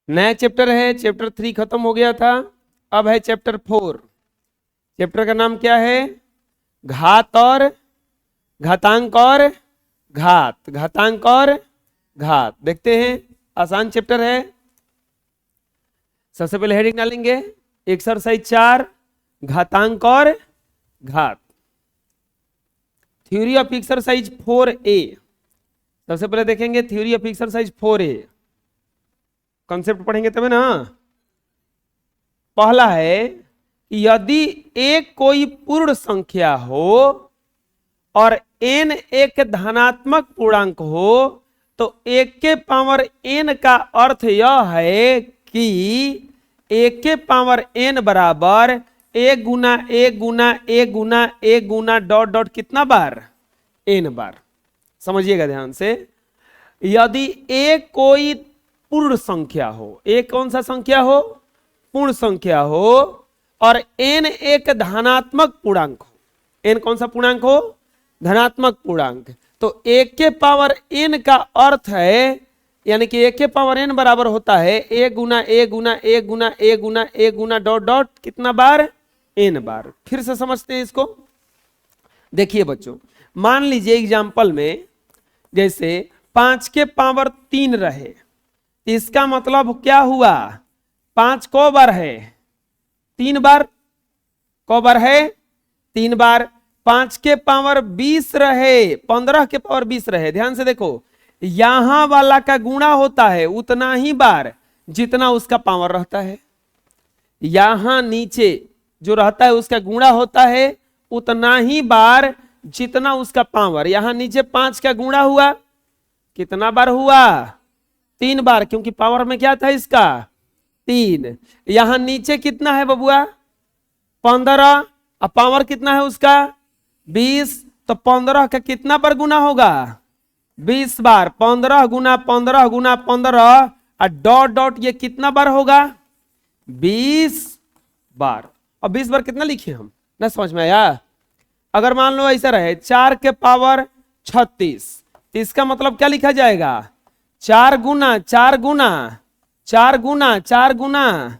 नया चैप्टर है, चैप्टर 3 खत्म हो गया था, अब है चैप्टर 4। चैप्टर का नाम क्या है? घात और घातांक और घात, घातांक और घात। देखते हैं, आसान चैप्टर है। सबसे पहले हेडिंग डालेंगे एक्सरसाइज 4 घातांक और घात। Theory of exercise 4A। सबसे पहले देखेंगे theory of exercise 4A, concept पढ़ेंगे तभी ना। पहला है कि यदि एक कोई पूर्ण संख्या हो और n एक धनात्मक पूर्णांक हो तो एक के पावर n का अर्थ यह है कि एक के पावर n बराबर एक गुना एक गुना एक गुना एक गुना डॉट डॉट कितना बार? n बार। समझिएगा ध्यान से। यदि एक कोई पूर्ण संख्या हो, एक कौन सा संख्या हो? पूर्ण संख्या हो, और n एक धनात्मक पूर्णांक हो। n कौन सा पूर्णांक हो? धनात्मक पूर्णांक। तो एक के पावर n का अर्थ है, यानी कि एक के पावर n बराबर होता है एक गुना एक गुना एक गुना एक गुना एक गुना डॉट डॉट कितना बार? n बार। फिर से समझते हैं इसको। देखिए बच्चों, मान लीजिए एग्जाम्पल में जैसे 5 के पावर 3 रहे, इसका मतलब क्या हुआ? 5 को बार है? 3 बार। को बार है? 3 बार। 5 के पावर 20 रहे, 15 के पावर 20 रहे, ध्यान से देखो, यहां वाला का गुणा होता है उतना ही बार जितना उसका पावर रहता है। यहां नीचे जो रहता है उसका गुणा होता है उतना ही बार जितना उसका पावर। यहां नीचे 5 का गुणा हुआ, कितना बार हुआ? 3 बार, क्योंकि पावर में क्या था इसका? 3। यहां नीचे कितना है बबुआ? 15, और पावर कितना है उसका? 20। तो 15 का कितना बार गुना होगा? 20 बार। 15 गुना 15 गुना 15, और डॉट डॉट ये कितना बार होगा? 20 बार। और 20 बार कितना लिखे हम? ना समझ में आया? अगर मान लो ऐसा रहे 4 के पावर 36, तो इसका मतलब क्या लिखा जाएगा? 4 गुना 4 गुना 4 गुना 4 गुना,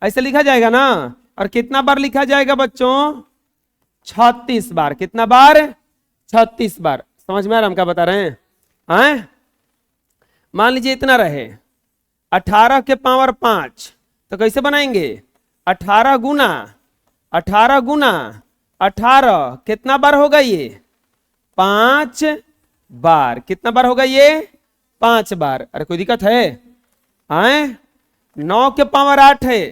ऐसे लिखा जाएगा ना। और कितना बार लिखा जाएगा बच्चों? 36 बार। कितना बार? 36 बार। समझ में आ रहा हम क्या बता रहे हैं? मान लीजिए इतना रहे 18 के पावर 5, तो कैसे बनाएंगे? 18 गुना 18 गुना 18, कितना बार होगा ये? 5 बार। कितना बार होगा ये? 5 बार। अरे कोई दिक्कत है? 9 के पावर 8 है,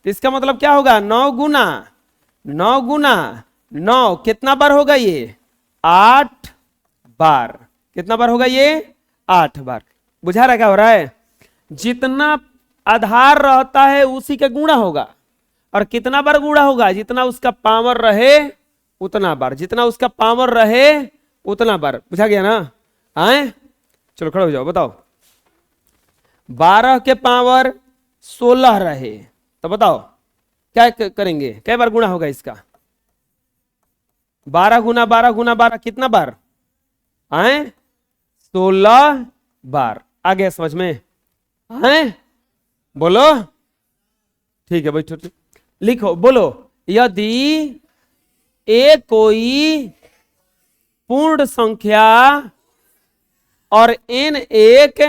तो इसका मतलब क्या होगा? 9 गुना 9 गुना 9, कितना बार होगा ये? 8 बार। कितना बार होगा ये? 8 बार। बुझा रहा क्या हो रहा है? जितना आधार रहता है उसी का गुणा होगा, और कितना बार गुणा होगा? जितना उसका पावर रहे उतना बार, जितना उसका पावर रहे उतना बार। बुझा गया ना? चलो खड़े हो जाओ, बताओ। 12 के पावर 16 रहे, तो बताओ क्या करेंगे? कई बार गुणा होगा इसका? 12 गुना 12 गुना 12, कितना बार? 16 बार। आ गया समझ में? बोलो। ठीक है बैठो, लिखो, बोलो। यदि एक कोई पूर्ण संख्या और n एक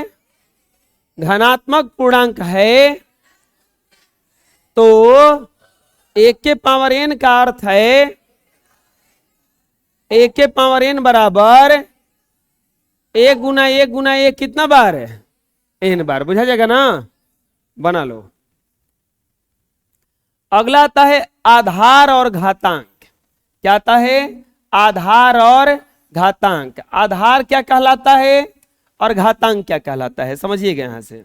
धनात्मक पूर्णांक है, तो एक के पावर n का अर्थ है एक के पावर n बराबर एक गुना एक गुना एक, कितना बार है? n बार। बुझा जाएगा ना? बना लो। अगला आता है आधार और घातांक। क्या आता है? आधार और घातांक। आधार क्या कहलाता है और घातांक क्या कहलाता है? समझिएगा यहां से।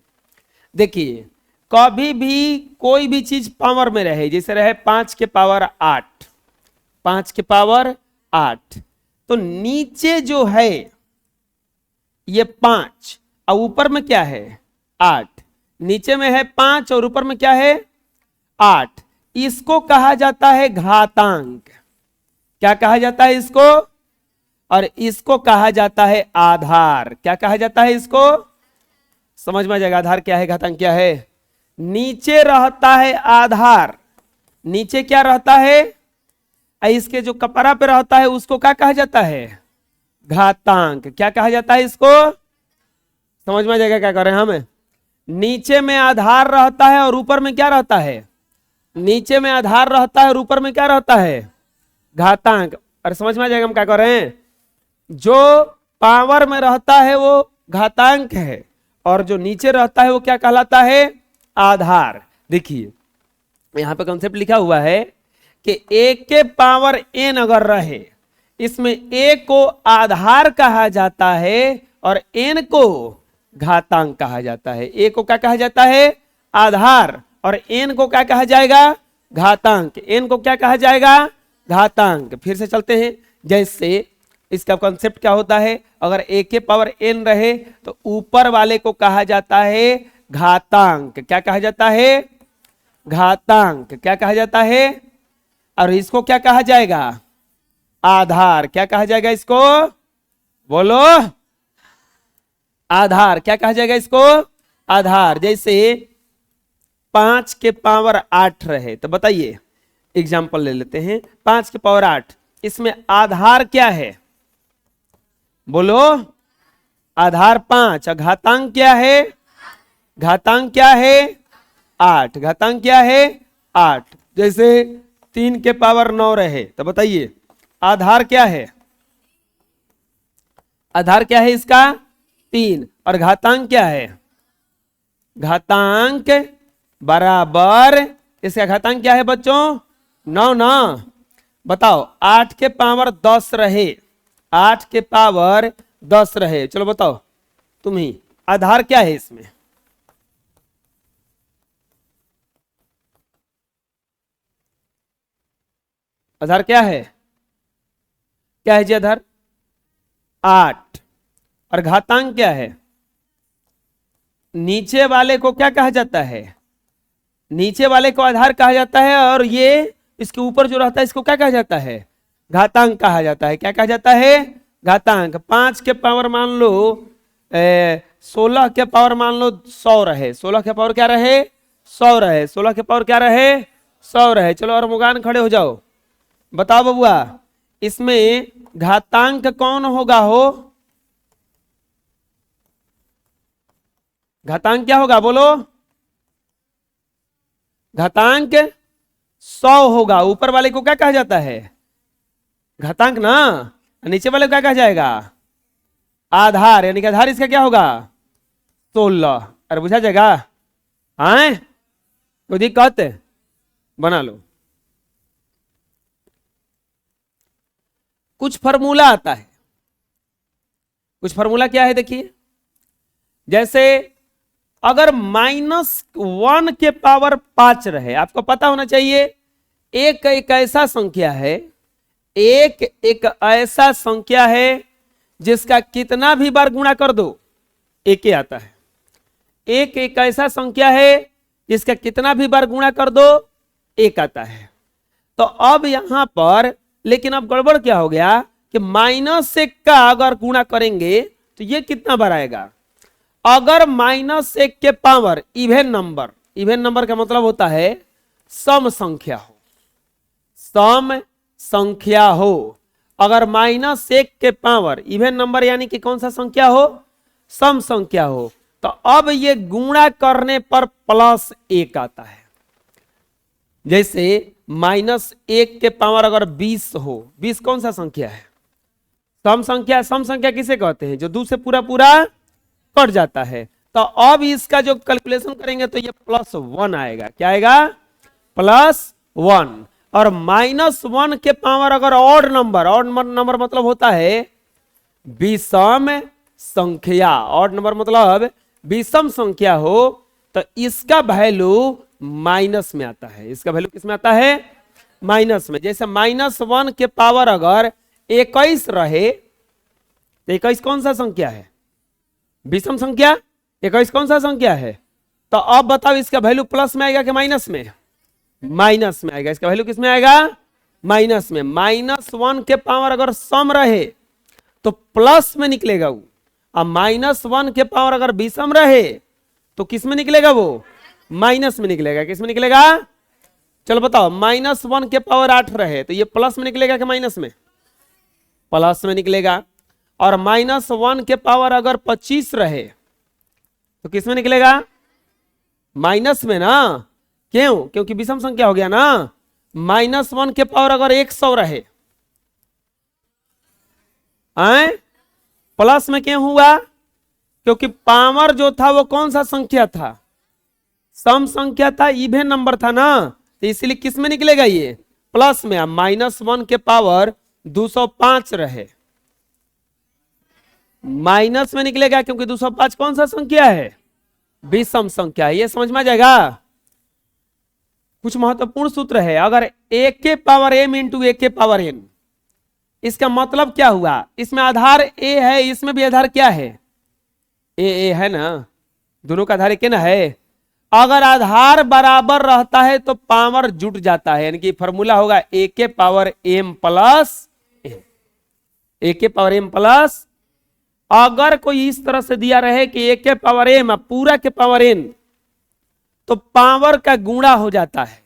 देखिए, कभी भी कोई भी चीज पावर में रहे, जैसे रहे 5 के पावर 8, 5 के पावर 8, तो नीचे जो है ये 5 और ऊपर में क्या है? 8। नीचे में है 5 और ऊपर में क्या है? 8। इसको कहा जाता है घातांक। क्या कहा जाता है इसको? और इसको कहा जाता है आधार। क्या कहा जाता है इसको? समझ में आ जाएगा आधार क्या है, घातांक क्या है। नीचे रहता है आधार, नीचे क्या रहता है, इसके जो कपड़ा पे रहता है उसको क्या कहा जाता है, घातांक। क्या कहा जाता है इसको, समझ में आ जाएगा क्या कर रहे हैं हम। नीचे में आधार रहता है और ऊपर में क्या रहता है, नीचे में आधार रहता है और ऊपर में क्या रहता है, घातांक। और समझ में आ जाएगा हम क्या कर रहे हैं, जो पावर में रहता है वो घातांक है और जो नीचे रहता है वो क्या कहलाता है, आधार। देखिए यहां पे कॉन्सेप्ट लिखा हुआ है कि a के पावर n अगर रहे, इसमें a को आधार कहा जाता है और n को घातांक कहा जाता है। a को क्या कहा जाता है, आधार, और n को क्या कहा जाएगा, घातांक। n को क्या कहा जाएगा, घातांक। फिर से चलते हैं, जैसे इसका कॉन्सेप्ट क्या होता है, अगर a के पावर n रहे तो ऊपर वाले को कहा जाता है घातांक। क्या कहा जाता है, घातांक। क्या कहा जाता है, और इसको क्या कहा जाएगा, आधार। क्या कहा जाएगा इसको, बोलो, आधार। क्या कहा जाएगा इसको, आधार। जैसे 5 के पावर 8 रहे तो बताइए, एग्जाम्पल ले लेते हैं, 5 के पावर 8, इसमें आधार क्या है, बोलो, आधार 5, और घातांक क्या है, घातांक क्या है, 8। घातांक क्या है, 8। जैसे 3 के पावर 9 रहे तो बताइए आधार क्या है, आधार क्या है इसका, 3, और घातांक क्या है, घातांक बराबर, इसका घातांक क्या है बच्चों, 9 ना। बताओ 8 के पावर 10 रहे, 8 के पावर 10 रहे, चलो बताओ तुम ही, आधार क्या है इसमें, आधार क्या है, क्या है जी आधार, 8, और घातांक क्या है, नीचे वाले को क्या कहा जाता है, नीचे वाले को आधार कहा जाता है, और ये इसके ऊपर जो रहता है इसको क्या कहा जाता है, घातांक कहा जाता है। क्या कहा जाता है, घातांक। 5 के पावर मान लो 16 के पावर मान लो 100 रहे, 16 के पावर क्या रहे, 100 रहे, 16 के पावर क्या रहे, 100 रहे। चलो और मुगान खड़े हो जाओ, बताओ बबुआ इसमें घातांक कौन होगा हो, घातांक क्या होगा बोलो, घातांक 100 होगा। ऊपर वाले को क्या कहा जाता है, घातांक ना, नीचे वाले को क्या कहा जाएगा, आधार, यानी कि आधार इसका क्या होगा, 16। अरे बुझा जाएगा, हाँ कोई दिक्कत, बना लो। कुछ फॉर्मूला आता है, कुछ फॉर्मूला क्या है देखिए, जैसे अगर -1 के पावर 5 रहे, आपको पता होना चाहिए एक एक ऐसा संख्या है, एक एक ऐसा संख्या है जिसका कितना भी बार गुणा कर दो एक ही आता है। एक एक ऐसा संख्या है जिसका कितना भी बार गुणा कर दो एक आता है। तो अब यहां पर लेकिन अब गड़बड़ क्या हो गया कि -1 का अगर गुणा करेंगे तो ये कितना बार आएगा, अगर -1 के power even number, even number का मतलब होता है सम संख्या हो, सम संख्या हो। अगर -1 के पावर इवन नंबर यानी कि कौन सा संख्या हो, सम संख्या हो, तो अब ये गुणा करने पर +1 आता है। जैसे -1 के पावर अगर 20 हो, 20 कौन सा संख्या है, सम संख्या। सम संख्या किसे कहते हैं, जो 2 से पूरा पूरा कट जाता है। तो अब इसका जो कैलकुलेशन करेंगे तो ये +1 आएगा। क्या आएगा, +1। और -1 के पावर अगर ऑड नंबर, ऑड नंबर मतलब होता है विषम संख्या, ऑड नंबर मतलब विषम संख्या हो, तो इसका वैल्यू माइनस में आता है। इसका वैल्यू किस में आता है, माइनस में। जैसे -1 के पावर अगर 21 रहे तो 21 कौन सा संख्या है, विषम संख्या। 21 कौन सा संख्या है, तो अब बताओ इसका वैल्यू प्लस में आएगा कि माइनस में, माइनस में आएगा। इसका वैल्यू किस में आएगा, माइनस में। -1 के पावर अगर सम रहे तो प्लस में निकलेगा वो, और -1 के पावर अगर विषम रहे तो किस में निकलेगा वो, माइनस में निकलेगा, किस में निकलेगा? चलो बताओ, -1 के पावर 8 रहे तो ये प्लस में निकलेगा कि माइनस में? प्लस में निकलेगा। और -1 के पावर अगर 25 रहे तो किस में निकलेगा? माइनस में ना। क्यों? क्योंकि विषम संख्या हो गया ना। -1 के पावर अगर 100 रहे, आए प्लस में क्यों हुआ? क्योंकि पावर जो था वो कौन सा संख्या था? सम संख्या था, इवन नंबर था ना, तो इसलिए किस में निकलेगा? ये प्लस में। -1 के पावर 205 रहे, माइनस में निकलेगा, क्योंकि 205 कौन सा संख्या है? विषम संख्या है। ये समझ में आ जाएगा। कुछ महत्वपूर्ण सूत्र है। अगर a के पावर m इंटू a के पावर n, इसका मतलब क्या हुआ? इसमें आधार a है, इसमें भी आधार क्या है? a है ना, दोनों का आधार एक ना है। अगर आधार बराबर रहता है तो पावर जुट जाता है, यानी कि फॉर्मूला होगा a के पावर m प्लस a के पावर m प्लस। अगर कोई इस तरह से दिया रहे कि a के पावर m पूरा के पावर n, तो पावर का गुणा हो जाता है,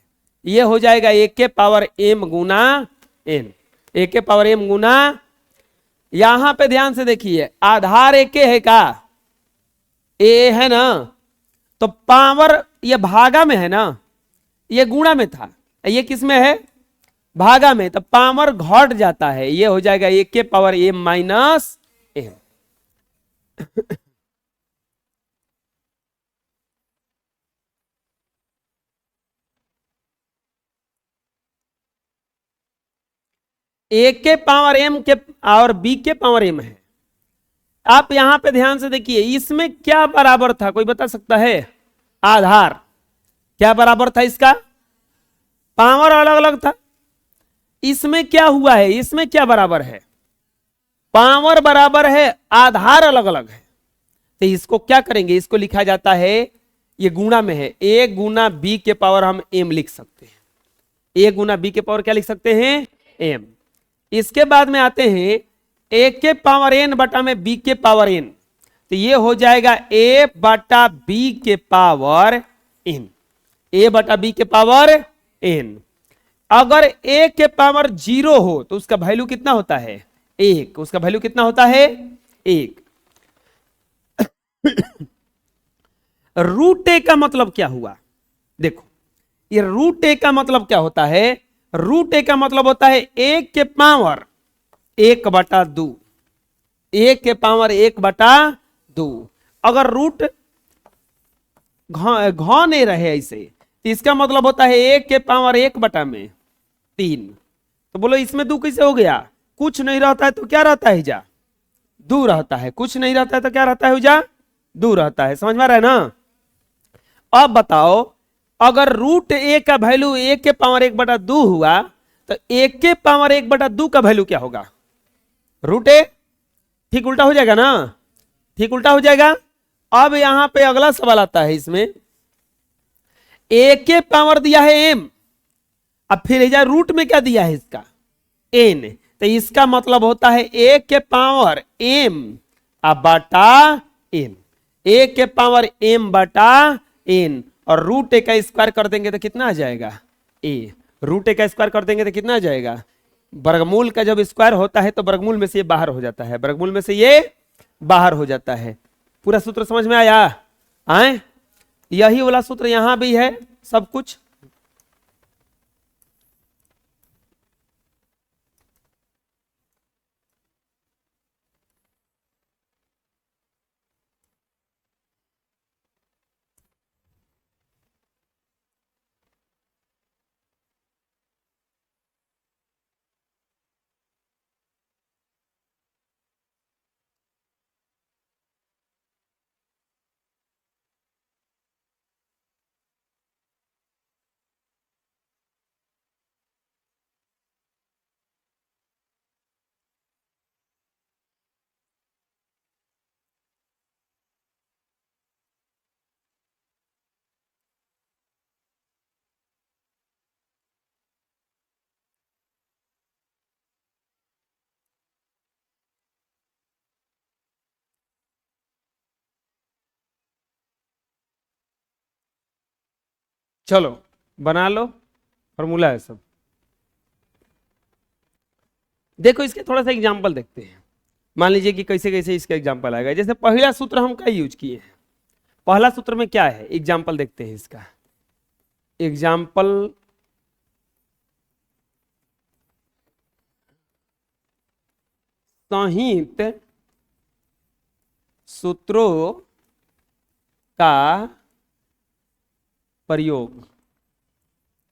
ये हो जाएगा a के power m Guna n, a के पावर m गुना। यहां पे ध्यान से देखिए, आधार एक है का? a है ना, तो पावर ये भागा में है ना, ये गुणा में था, ये किस में है? भागा में, तो पावर घट जाता है, ये हो जाएगा a के power m minus m। a के पावर m के और b के पावर m है। आप यहां पे ध्यान से देखिए, इसमें क्या बराबर था, कोई बता सकता है? आधार क्या बराबर था इसका? पावर अलग अलग था। इसमें क्या हुआ है? इसमें क्या बराबर है? पावर बराबर है, आधार अलग अलग है। तो इसको क्या करेंगे? इसको लिखा जाता है, ये गुणा में है, a गुना b के पावर हम m लिख सकते हैं। a गुना b के पावर क्या लिख सकते हैं? m। इसके बाद में आते हैं a के पावर n बटा में b के पावर n, तो ये हो जाएगा a बटा b के पावर n, a बटा b के पावर n। अगर a के पावर 0 हो तो उसका वैल्यू कितना होता है? 1। उसका वैल्यू कितना होता है? 1। रूट ए का मतलब क्या हुआ? देखो, ये रूट ए का मतलब क्या होता है? रूट ए का मतलब होता है 1 के पावर 1/2, 1 के पावर 1/2। अगर रूट घ नहीं रहे ऐसे, तो इसका मतलब होता है 1 के पावर 1/3। तो बोलो इसमें 2 कैसे हो गया? कुछ नहीं रहता है तो क्या रहता है जा? 2 रहता है। कुछ नहीं रहता है तो क्या रहता है जा? 2 रहता है। समझ में आ रहा है ना? अब बताओ, अगर रूट ए का वैल्यू 1 के पावर 1/2 हुआ, तो 1 के पावर 1/2 का वैल्यू क्या होगा? रूट ए। ठीक उल्टा हो जाएगा ना? ठीक उल्टा हो जाएगा। अब यहां पे अगला सवाल आता है, इसमें a के पावर दिया है m, अब फिर रूट में क्या दिया है इसका? n। तो इसका मतलब होता है 1 के पावर m बटा n, 1 के पावर m बटा n, और रूट ए का स्क्वायर कर देंगे तो कितना आ जाएगा? a। रूट ए का स्क्वायर कर देंगे तो कितना आ जाएगा? वर्गमूल का जब स्क्वायर होता है तो वर्गमूल में से ये बाहर हो जाता है, वर्गमूल में से ये बाहर हो जाता है। पूरा सूत्र समझ में आया? आए, यही वाला सूत्र यहां भी है सब कुछ। चलो बना लो, फॉर्मूला है सब। देखो इसके थोड़ा सा एग्जांपल देखते हैं। मान लीजिए कि कैसे कैसे इसका एग्जांपल आएगा। जैसे पहला सूत्र हम क्या यूज किए हैं, पहला सूत्र में क्या है, एग्जांपल देखते हैं इसका। एग्जांपल संहित सूत्रों का प्रयोग।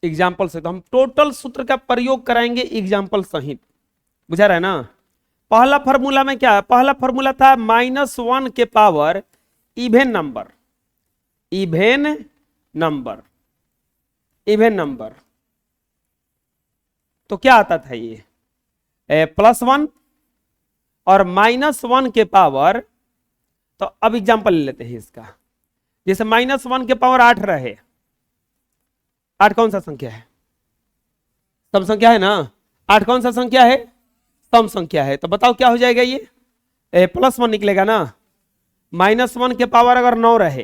एग्जाम्पल से तो हम टोटल सूत्र का प्रयोग कराएंगे एग्जाम्पल सहित, बुझा रहा है ना। पहला फॉर्मूला में क्या है, पहला फॉर्मूला था -1 के power even number, even number, even number. तो क्या आता था ये +1 और -1 के पावर। तो अब एग्जाम्पल ले लेते हैं इसका। जैसे -1 के पावर 8 रहे, 8 कौन सा संख्या है, सम संख्या है ना। 8 कौन सा संख्या है, सम संख्या है। तो बताओ क्या हो जाएगा ये, +1 निकलेगा ना। -1 के पावर अगर 9 रहे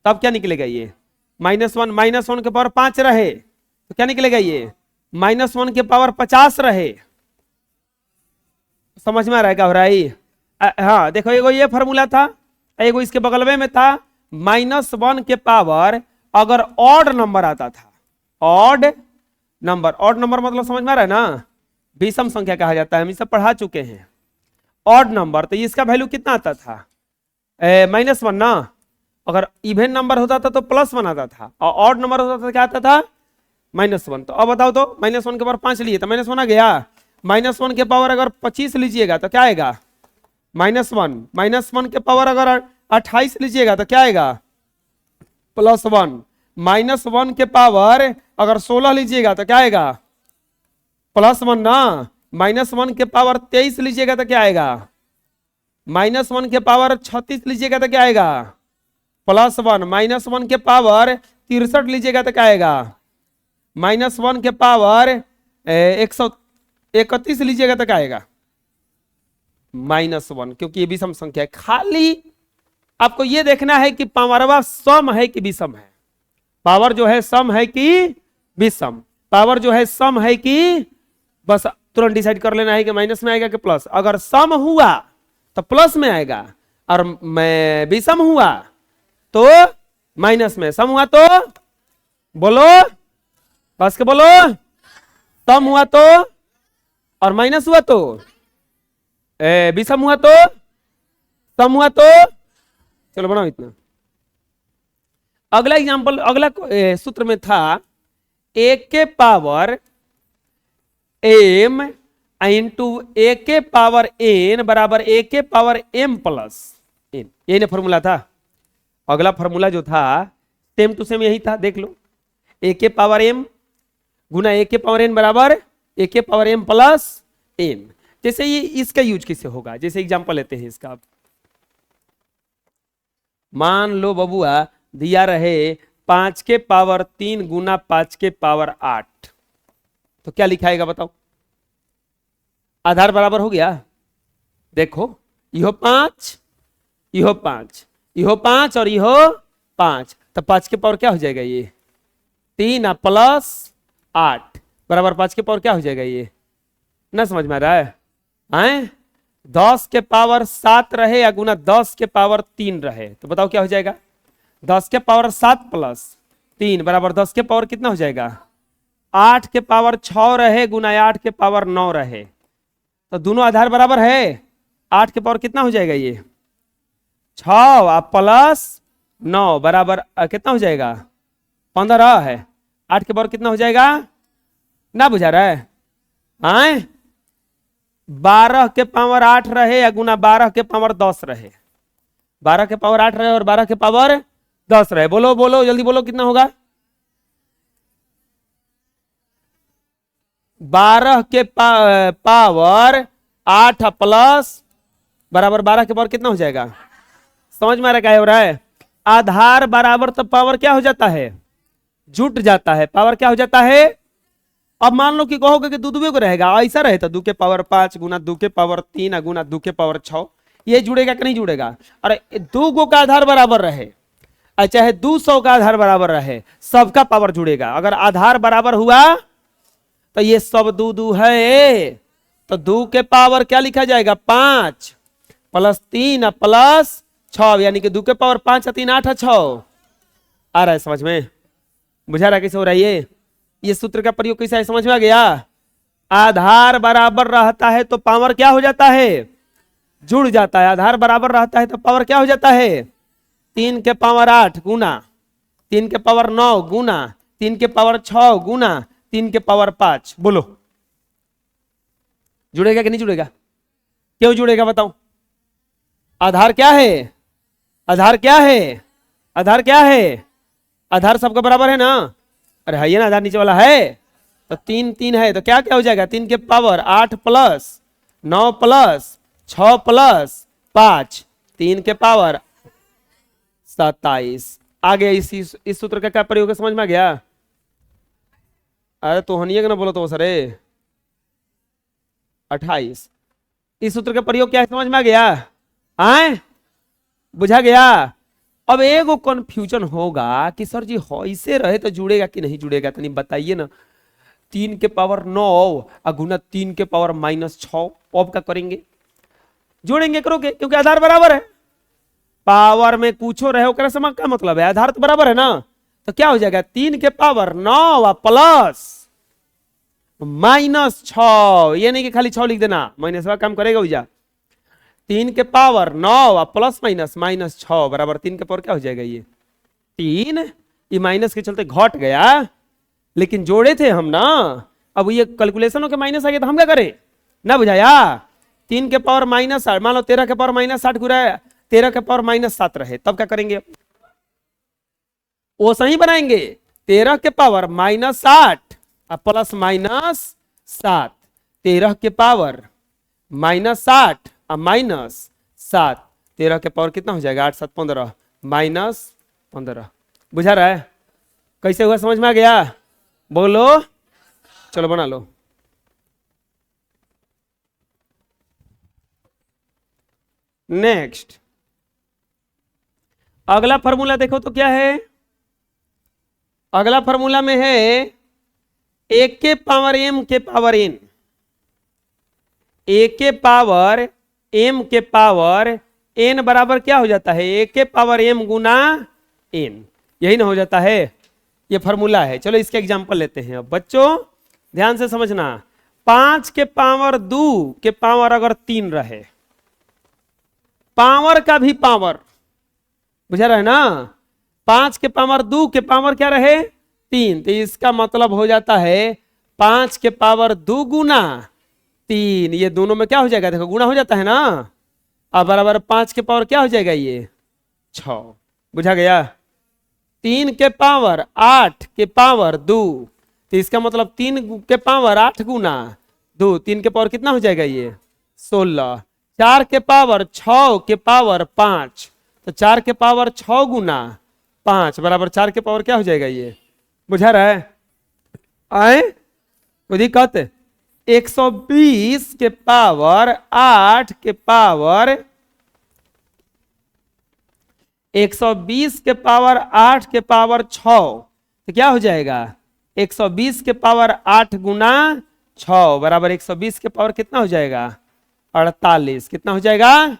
तब क्या निकलेगा ये, -1 के पावर 5 रहे तो क्या निकलेगा ये, -1 के पावर 50 रहे। समझ में आ रहा है क्या हो रहा है। हाँ देखो, एगो ये फॉर्मूला था, एगो इसके बगल में था -1 के पावर अगर ऑड नंबर आता था, ऑड नंबर, ऑड नंबर मतलब समझ में आ रहा है ना, विषम संख्या कहा जाता है, हम इसे पढ़ा चुके हैं। ऑड नंबर तो इसका वैल्यू कितना आता था, -1 ना। अगर इवेन नंबर होता था तो +1 आता था, और ऑड नंबर होता था क्या आता था, -1। तो अब बताओ तो -1 के पावर 5 लिए तो -1 आ गया। -1 के पावर अगर 25 लीजिएगा तो क्या आएगा, -1। -1 के पावर अगर 28 लीजिएगा तो क्या आएगा, +1। -1 के पावर अगर 16 लीजिएगा तो क्या आएगा, +1 ना। -1 के पावर 23 लीजिएगा तो क्या आएगा, -1 के पावर 36 लीजिएगा तो क्या आएगा, +1। -1 के पावर 63 लीजिएगा तो क्या आएगा, -1 के पावर 131 लीजिएगा तो क्या आएगा, -1। क्योंकि ये विषम संख्या है। खाली आपको ये देखना है कि पावरवा सम है कि विषम है। पावर जो है सम है कि विषम, पावर जो है सम है कि, बस तुरंत डिसाइड कर लेना है कि माइनस में आएगा कि प्लस। अगर सम हुआ तो प्लस में आएगा, और विषम हुआ तो माइनस में। सम हुआ तो बोलो, बस के बोलो, सम हुआ तो, और माइनस हुआ तो, विषम हुआ तो, सम हुआ तो। चलो बनाओ इतना। अगला एग्जांपल, अगला सूत्र में था a के पावर m इंटू a के पावर n बराबर a के पावर m प्लस n। यही ना फॉर्मूला था। अगला फॉर्मूला जो था सेम टू सेम यही था, देख लो। a के पावर m गुना a के पावर n बराबर a के पावर m प्लस n। जैसे ये इसका यूज कैसे होगा, जैसे एग्जांपल लेते हैं इसका। मान लो बबुआ दिया रहे 5 के पावर 3 गुना 5 के पावर 8, तो क्या लिखाएगा बताओ। आधार बराबर हो गया। देखो इहो 5, इहो 5, इहो 5 और इहो 5, तो 5 के पावर क्या हो जाएगा ये 3 प्लस 8 बराबर 5 के पावर क्या हो जाएगा ये, ना समझ में आ रहा है। 10 के पावर 7 रहे या गुना 10 के पावर 3 रहे, तो बताओ क्या हो जाएगा। 10 के पावर 7 प्लस 3 बराबर 10 के पावर कितना हो जाएगा, 8 के पावर 6 रहे गुना 8 के पावर 9 रहे, तो दोनों आधार बराबर है। 8 के पावर कितना हो जाएगा ये 6 प्लस 9 बराबर कितना हो जाएगा 15 है। 8 के पावर कितना हो जाएगा, ना बुझा रहा है। 12 के पावर 8 रहे या गुना 12 के पावर 10 रहे, 12 के पावर 8 रहे और 12 के पावर 10 रहे। बोलो बोलो जल्दी बोलो कितना होगा। 12 के पावर 8 प्लस बराबर 12 के पावर कितना हो जाएगा, समझ में आ रहा क्या हो रहा है। आधार बराबर तो पावर क्या हो जाता है, जुट जाता है। पावर क्या हो जाता है। अब मान लो कि कहोगे कि दुदुबे को रहेगा, ऐसा रहे तो 2 के पावर 5 गुना 2 के पावर 3 गुना 2 के पावर 6, ये जुड़ेगा कि नहीं जुड़ेगा। अरे 2 गो का आधार बराबर रहे, और चाहे 200 का आधार बराबर रहे, सबका पावर जुड़ेगा। अगर आधार बराबर हुआ तो ये सब दू दू है, तो 2 के पावर क्या लिखा जाएगा 5 प्लस 3 प्लस 6, यानी कि 2 के पावर 5 3 8 6। आ रहा है समझ में? बुझा रहा है कैसे हो रहा है ये सूत्र का प्रयोग कैसा है, समझ में आ गया? आधार बराबर रहता है तो पावर क्या हो जाता है, जुड़ जाता है। आधार बराबर रहता है तो पावर क्या हो जाता है, 3 के पावर 8 गुना 3 के पावर 9 गुना 3 के पावर 6 गुना 3 के पावर 5। बोलो जुड़ेगा कि नहीं जुड़ेगा? क्यों जुड़ेगा बताओ? आधार क्या है, आधार क्या है, आधार क्या है? आधार सबका बराबर है ना? अरे है ना, आधार नीचे वाला है, तो 3 3 है, तो क्या क्या हो जाएगा, 3 के पावर 8 प्लस 9 प्लस 6 प्लस 5, 3 के पावर 27। आगे इस सूत्र का क्या प्रयोग है, समझ में आ गया? अरे तो हनिए ना बोलो तो सरे 28। इस सूत्र का प्रयोग क्या है, समझ में आ गया? आए बुझा गया? अब एगो कंफ्यूजन होगा कि सर जी ऐसे रहे तो जुड़ेगा कि नहीं जुड़ेगा, तनी बताइए ना। 3 के पावर 9 और गुना 3 के पावर -6, अब क्या करेंगे? जोड़ेंगे करोगे, क्योंकि आधार बराबर है। पावर में कुछ रहे ओकरा से क्या मतलब है, आधार तो बराबर है ना। तो क्या हो जाएगा, 3 के पावर 9 प्लस -6, ये नहीं कि खाली 6 लिख देना, माइनस का काम करेगा भैया। 3 के पावर 9 प्लस -6 बराबर 3 के पावर क्या हो जाएगा, ये 3। ये माइनस के चलते घट गया, लेकिन जोड़े थे हम ना। अब ये कैलकुलेशन के माइनस आ गया तो हम क्या करें ना, बुझाया? 3 के पावर -8, मान लो 13 के पावर -8 गुना 13 के पावर -7 रहे, तब क्या करेंगे? वो सही बनाएंगे, 13 के पावर -8 प्लस -7, 13 के पावर -8 -7, 13 के पावर कितना हो जाएगा, 8 7 15 -15। बुझा रहा है कैसे हुआ, समझ में आ गया? बोलो, चलो बना लो। नेक्स्ट अगला फॉर्मूला देखो तो क्या है, अगला फॉर्मूला में है 1 के पावर m के पावर n, 1 के पावर m के पावर n बराबर क्या हो जाता है, 1 के पावर m गुना n, यही ना हो जाता है। ये फॉर्मूला है। चलो इसके एग्जांपल लेते हैं। अब बच्चों ध्यान से समझना, 5 के पावर 2 के पावर अगर 3 रहे, पावर का भी पावर, बुझा रहा है ना? 5 के पावर 2 के पावर क्या रहे 3, तो इसका मतलब हो जाता है 5 के पावर 2 गुना 3, ये दोनों में क्या हो जाएगा, देखो गुना हो जाता है ना। अब बराबर 5 के पावर क्या हो जाएगा, ये 6। बुझा गया? 3 के पावर 8 के पावर 2, तो इसका मतलब 3 के पावर 8 गुना 2, 3 के पावर कितना हो जाएगा, ये 16। 4 के पावर 6 के पावर 5, तो 4 के पावर 6 गुना 5 बराबर 4 के पावर क्या हो जाएगा, ये बुझा रहा है? आए कोई दिक्कत? 120 के पावर 8 के पावर 120 के पावर 8 के पावर 6, तो क्या हो जाएगा, 120 के पावर 8 गुना 6 बराबर 120 के पावर कितना हो जाएगा, 48। कितना हो जाएगा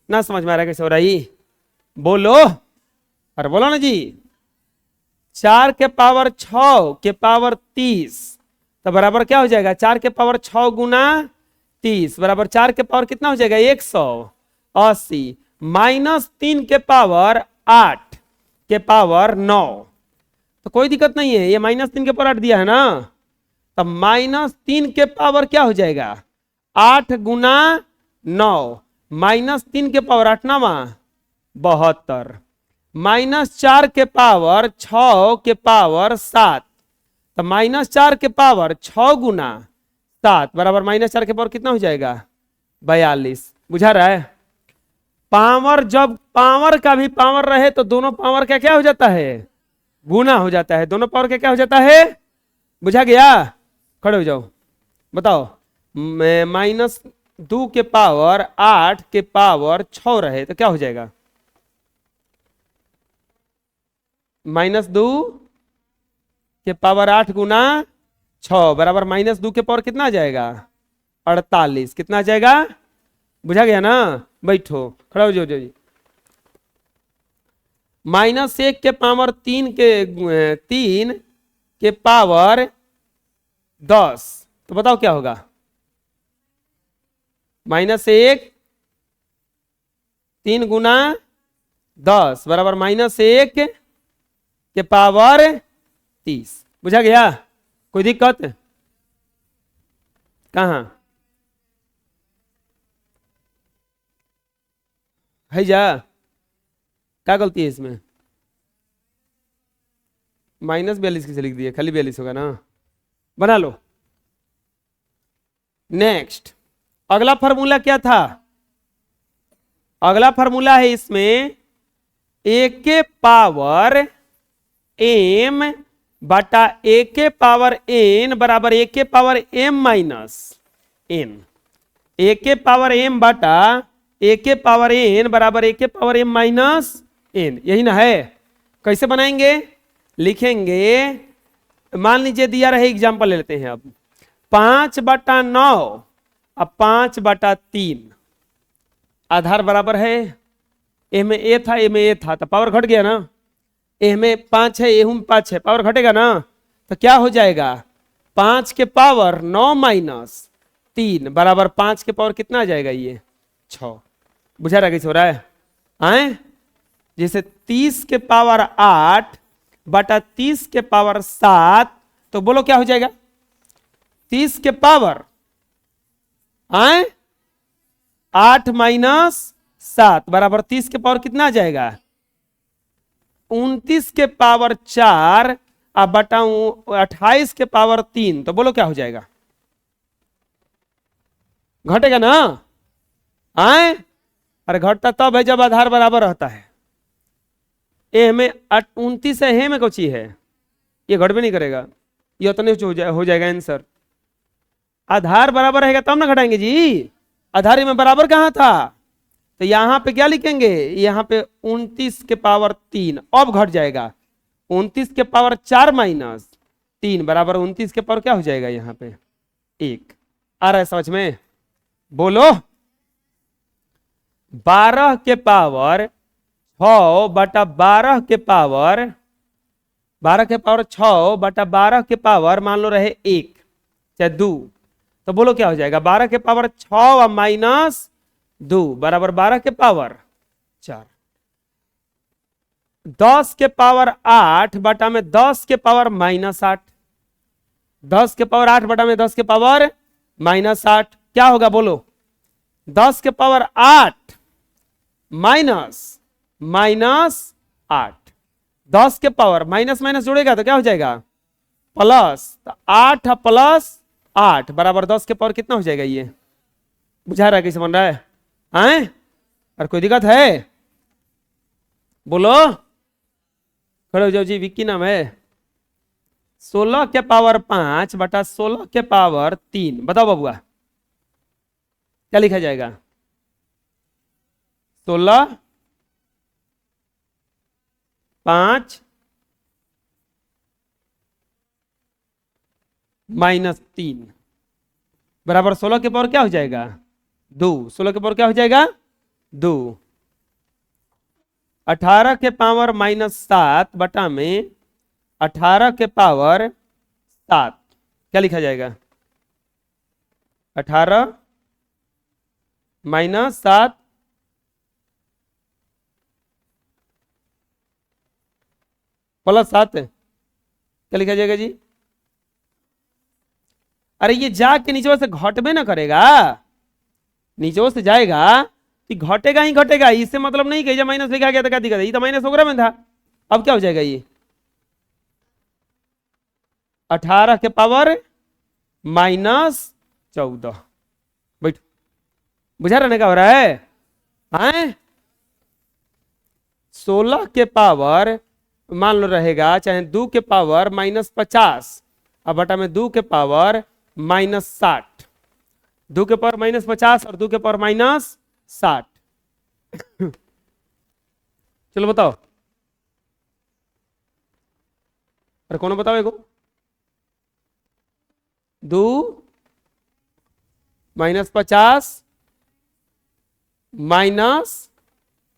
ना, समझ में आ रहा है कैसे हो रहा है? बोलो, अरे बोलो ना जी। 4 के पावर 6 के पावर 30, तो बराबर क्या हो जाएगा, 4 के पावर 6 गुना 30 बराबर 4 के पावर कितना हो जाएगा, 180 -3 के पावर 8 के पावर 9, तो कोई दिक्कत नहीं है, ये -3 के पावर 8 दिया है ना, तब -3 के पावर क्या हो जाएगा, 8 गुना 9, -3 के पावर 8 9 72, -4 के पावर 6 के पावर 7, तो -4 के पावर 6 गुना 7 बराबर -4 के पावर कितना हो जाएगा, 42। बुझा रहा है? पावर, जब पावर का भी पावर रहे तो दोनों पावर का क्या हो जाता है, गुना हो जाता है। दोनों पावर का क्या हो जाता है, बुझा गया? खड़े हो जाओ, बताओ। -2 के पावर 8 के पावर 6 रहे तो क्या हो जाएगा, -2 के पावर 8 गुना 6 बराबर -2 के पावर कितना आ जाएगा 48। कितना आ जाएगा, बुझा गया ना। बैठो, खड़ा हो जाओ जी। -1 के पावर 3 के पावर 10, तो बताओ क्या होगा। -1 3 गुना 10 बराबर -1 के पावर 30। बुझा गया, कोई दिक्कत कहाँ है जा, क्या गलती है इसमें। -42 किसे लिख दिए, खाली 42 होगा ना, बना लो। नेक्स्ट अगला फार्मूला क्या था, अगला फार्मूला है इसमें a के पावर m बटा a के पावर n बराबर a के power m minus n। a के पावर m बटा a के पावर n बराबर a के पावर m माइनस n, यही ना है। कैसे बनाएंगे, लिखेंगे, मान लीजिए दिया रहे, एग्जाम्पल ले लेते हैं अब 5/9 अब 5/3 आधार बराबर है, ए में ए था, ए में ए था, तो पावर घट गया ना। ए में 5 है, ए में 5 है, पावर घटेगा ना। तो क्या हो जाएगा 5 के पावर 9 माइनस 3 बराबर 5 के पावर कितना आ जाएगा ये 6। बुझा रहा कैसे हो रहा है आए, जैसे 30 के पावर 8 बटा 30 के पावर 7, तो बोलो क्या हो जाएगा 30 के पावर 8 माइनस 7 बराबर 30 के पावर कितना आ जाएगा 29 के पावर 4 अब बटाऊं 28 के पावर 3, तो बोलो क्या हो जाएगा, घटेगा ना। अरे घटता तब है जब आधार बराबर रहता है। ए में 29 है, हे में कोची है, ये घट भी नहीं करेगा, ये उतने हो जाएगा आंसर। आधार बराबर रहेगा तब ना घटाएंगे जी, आधार में बराबर कहां था, तो यहां पे क्या लिखेंगे, यहां पे 29 के पावर 3 अब घट जाएगा 29 के पावर 4 माइनस 3 बराबर 29 के पावर क्या हो जाएगा यहाँ पे 1। आ रहा है समझ में, बोलो। 12 के पावर 6 बटा 12 के पावर 6 बटा 12 के पावर मान लो रहे 1 चाहे 2, तो बोलो क्या हो जाएगा 12 के पावर 6 माइनस 2 बराबर 12 के पावर 4। 10 के पावर 8 बटा में 10 के पावर -8, 10 के पावर 8 बटा में 10 के पावर -8 क्या होगा बोलो 10 के पावर 8 माइनस 8, 10 के पावर माइनस माइनस जोड़ेगा तो क्या हो जाएगा प्लस, तो 8 प्लस 8 बराबर 10 के पावर कितना हो जाएगा ये, बुझा रहा है कैसे बन रहा है और कोई दिक्कत है बोलो, खड़े हो जाओ जी। विक्की नाम है। 16 के पावर 5 बटा 16 के पावर 3, बताओ बबुआ क्या लिखा जाएगा 16 5 -3 बराबर 16 के पावर क्या हो जाएगा 2, 16 के पावर क्या हो जाएगा 2। 18 के पावर -7 बटा में 18 के पावर 7 क्या लिखा जाएगा 18 -7 प्लस 7 क्या लिखा जाएगा जी। अरे ये जाके नीचे से घटबे ना करेगा, नीचे से जाएगा कि घटेगा ही घटेगा, इससे मतलब नहीं कि जब माइनस लिखा गया तो क्या दिक्कत है, ये तो माइनस वगैरह में था। अब क्या हो जाएगा ये 18 के पावर -14, बैठ बुझा रहने का हो रहा है 16 के पावर मान लो रहेगा चाहे 2 के पावर -50 अब बटा में 2 के पावर -60, 2 के पावर -50 और 2 के पावर -60 चलो बताओ अरे कौन बताओ एगो? 2 -50 माइनस,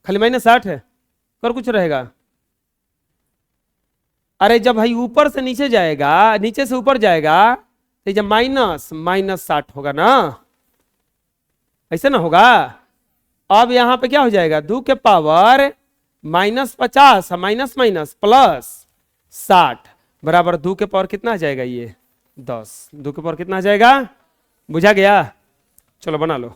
खाली -60 है, कर कुछ रहेगा? अरे जब भाई ऊपर से नीचे जाएगा, नीचे से ऊपर जाएगा, तो जब -60 होगा ना, ऐसे ना होगा। अब यहां पे क्या हो जाएगा? 2 के पावर -50 माइनस माइनस प्लस 60 बराबर 2 के पावर कितना आ जाएगा? ये 10। 2 के पावर कितना आ जाएगा? बुझा गया? चलो बना लो।